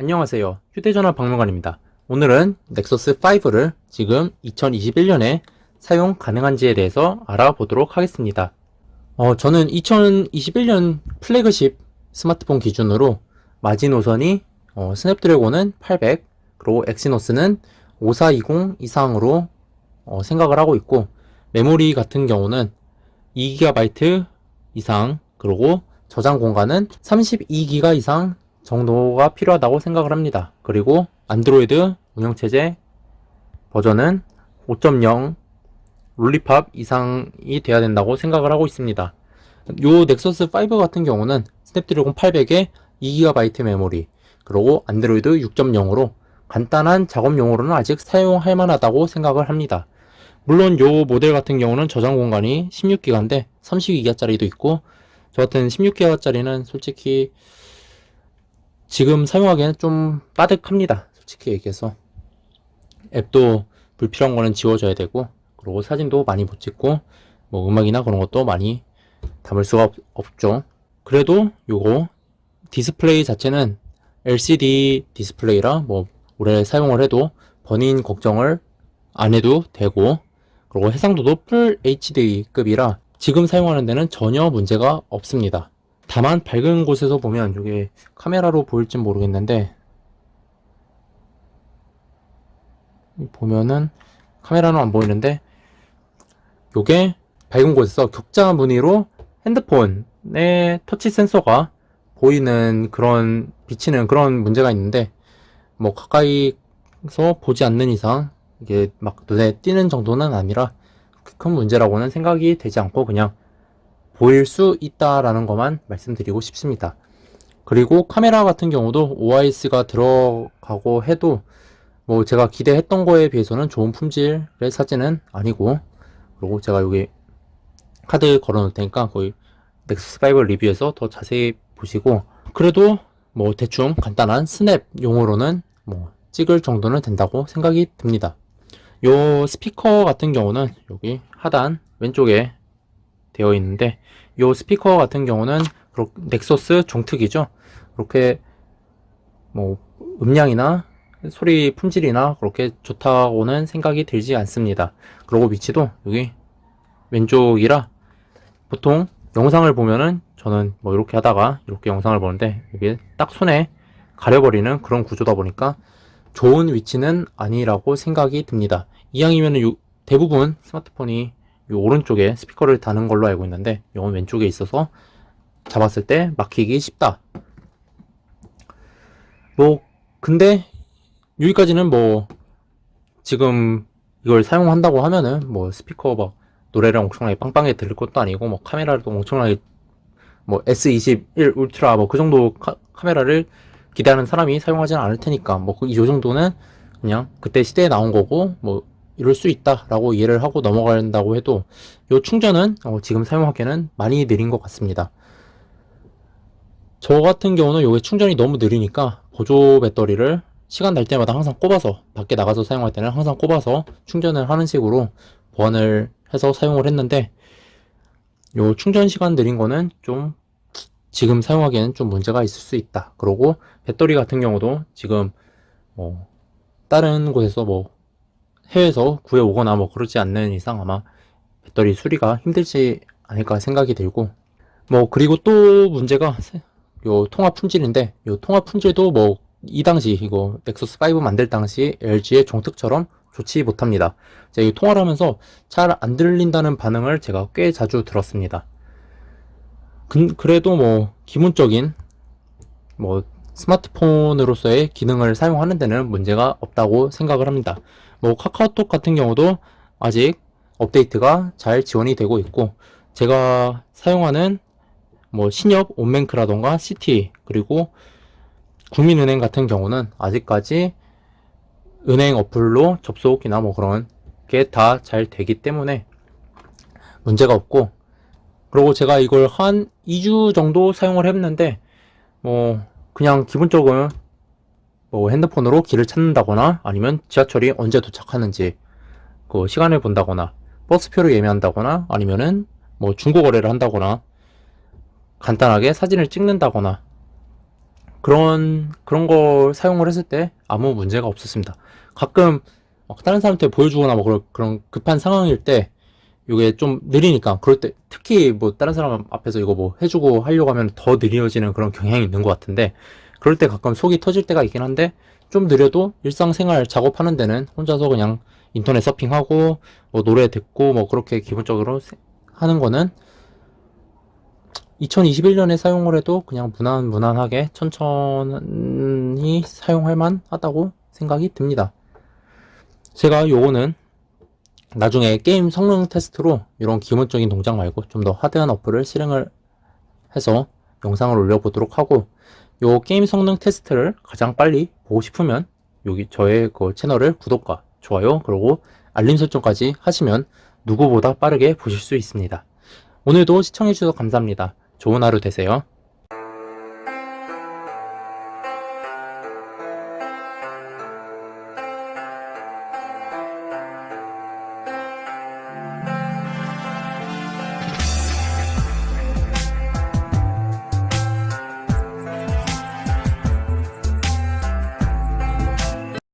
안녕하세요. 휴대전화 박물관입니다. 오늘은 넥서스 5를 지금 2021년에 사용 가능한지에 대해서 알아보도록 하겠습니다. 저는 2021년 플래그십 스마트폰 기준으로 마지노선이 스냅드래곤은 800, 그리고 엑시노스는 5420 이상으로 생각을 하고 있고, 메모리 같은 경우는 2GB 이상, 그리고 저장 공간은 32GB 이상 정도가 필요하다고 생각을 합니다. 그리고 안드로이드 운영체제 버전은 5.0 롤리팝 이상이 돼야 된다고 생각을 하고 있습니다. 요 넥서스 5 같은 경우는 스냅드래곤 800에 2GB 메모리, 그리고 안드로이드 6.0으로 간단한 작업용으로는 아직 사용할 만하다고 생각을 합니다. 물론 요 모델 같은 경우는 저장 공간이 16기가인데 32기가짜리도 있고, 저 같은 16기가짜리는 솔직히 지금 사용하기에는 좀 빠득합니다. 솔직히 얘기해서 앱도 불필요한 거는 지워줘야 되고, 그리고 사진도 많이 못 찍고, 뭐 음악이나 그런 것도 많이 담을 수가 없죠. 그래도 요거 디스플레이 자체는 LCD 디스플레이라 뭐 오래 사용을 해도 버닝 걱정을 안 해도 되고, 그리고 해상도도 풀 HD급이라 지금 사용하는 데는 전혀 문제가 없습니다. 다만 밝은 곳에서 보면, 이게 카메라로 보일지 모르겠는데 보면은 카메라는 안 보이는데, 요게 밝은 곳에서 격자 무늬로 핸드폰의 터치 센서가 보이는 그런, 비치는 그런 문제가 있는데, 뭐 가까이서 보지 않는 이상 이게 막 눈에 띄는 정도는 아니라 큰 문제라고는 생각이 되지 않고 그냥 보일 수 있다라는 것만 말씀드리고 싶습니다. 그리고 카메라 같은 경우도 OIS가 들어가고 해도 뭐 제가 기대했던 거에 비해서는 좋은 품질의 사진은 아니고, 그리고 제가 여기 카드 걸어 놓을 테니까 거의 넥서스 5 리뷰에서 더 자세히 보시고, 그래도 뭐 대충 간단한 스냅용으로는 뭐 찍을 정도는 된다고 생각이 듭니다. 요 스피커 같은 경우는 여기 하단 왼쪽에 되어 있는데, 요 스피커 같은 경우는 넥서스 종특이죠. 그렇게 뭐 음량이나 소리 품질이나 그렇게 좋다고는 생각이 들지 않습니다. 그리고 위치도 여기 왼쪽이라 보통 영상을 보면은, 저는 뭐 이렇게 하다가 이렇게 영상을 보는데 이게 딱 손에 가려버리는 그런 구조다 보니까 좋은 위치는 아니라고 생각이 듭니다. 이왕이면은 대부분 스마트폰이 이 오른쪽에 스피커를 다는 걸로 알고 있는데, 이건 왼쪽에 있어서 잡았을 때 막히기 쉽다. 뭐 근데 여기까지는 뭐 지금 이걸 사용한다고 하면은 뭐 스피커 막 노래를 엄청나게 빵빵하게 들을 것도 아니고, 뭐 카메라도 엄청나게 뭐 S21 울트라 뭐 그 정도 카메라를 기대하는 사람이 사용하지는 않을 테니까, 뭐 이 정도는 그냥 그때 시대에 나온 거고 뭐 이럴 수 있다라고 이해를 하고 넘어간다고 해도, 요 충전은 지금 사용하기에는 많이 느린 것 같습니다. 저 같은 경우는 요게 충전이 너무 느리니까 보조 배터리를 시간 날 때마다 항상 꼽아서, 밖에 나가서 사용할 때는 항상 꼽아서 충전을 하는 식으로 보완을 해서 사용을 했는데, 요 충전 시간 느린 거는 좀 지금 사용하기에는 좀 문제가 있을 수 있다. 그리고 배터리 같은 경우도 지금 뭐 다른 곳에서 뭐 해외에서 구해오거나 뭐 그러지 않는 이상 아마 배터리 수리가 힘들지 않을까 생각이 들고, 뭐 그리고 또 문제가 요 통화 품질인데, 요 통화 품질도 뭐 이 당시 이거 넥서스 5 만들 당시 LG의 종특처럼 좋지 못합니다. 제가 이 통화를 하면서 잘 안 들린다는 반응을 제가 꽤 자주 들었습니다. 그래도 뭐 기본적인 뭐 스마트폰으로서의 기능을 사용하는 데는 문제가 없다고 생각을 합니다. 뭐 카카오톡 같은 경우도 아직 업데이트가 잘 지원이 되고 있고, 제가 사용하는 뭐 신협 온뱅크라던가 시티, 그리고 국민은행 같은 경우는 아직까지 은행 어플로 접속이나 뭐 그런 게 다 잘 되기 때문에 문제가 없고, 그리고 제가 이걸 한 2주 정도 사용을 했는데, 뭐 그냥 기본적으로 뭐 핸드폰으로 길을 찾는다거나, 아니면 지하철이 언제 도착하는지 그 시간을 본다거나, 버스표를 예매한다거나, 아니면은 뭐 중고 거래를 한다거나, 간단하게 사진을 찍는다거나, 그런 걸 사용을 했을 때 아무 문제가 없었습니다. 가끔 다른 사람한테 보여주거나 뭐 그런 급한 상황일 때 이게 좀 느리니까, 그럴 때 특히 뭐 다른 사람 앞에서 이거 뭐 해주고 하려고 하면 더 느려지는 그런 경향이 있는 것 같은데, 그럴 때 가끔 속이 터질 때가 있긴 한데, 좀 느려도 일상생활 작업하는 데는 혼자서 그냥 인터넷 서핑하고 뭐 노래 듣고 뭐 그렇게 기본적으로 하는 거는 2021년에 사용을 해도 그냥 무난하게 천천히 사용할 만하다고 생각이 듭니다. 제가 요거는 나중에 게임 성능 테스트로 이런 기본적인 동작 말고 좀 더 하드한 어플을 실행을 해서 영상을 올려보도록 하고, 요 게임 성능 테스트를 가장 빨리 보고 싶으면 여기 저의 그 채널을 구독과 좋아요 그리고 알림 설정까지 하시면 누구보다 빠르게 보실 수 있습니다. 오늘도 시청해주셔서 감사합니다. 좋은 하루 되세요.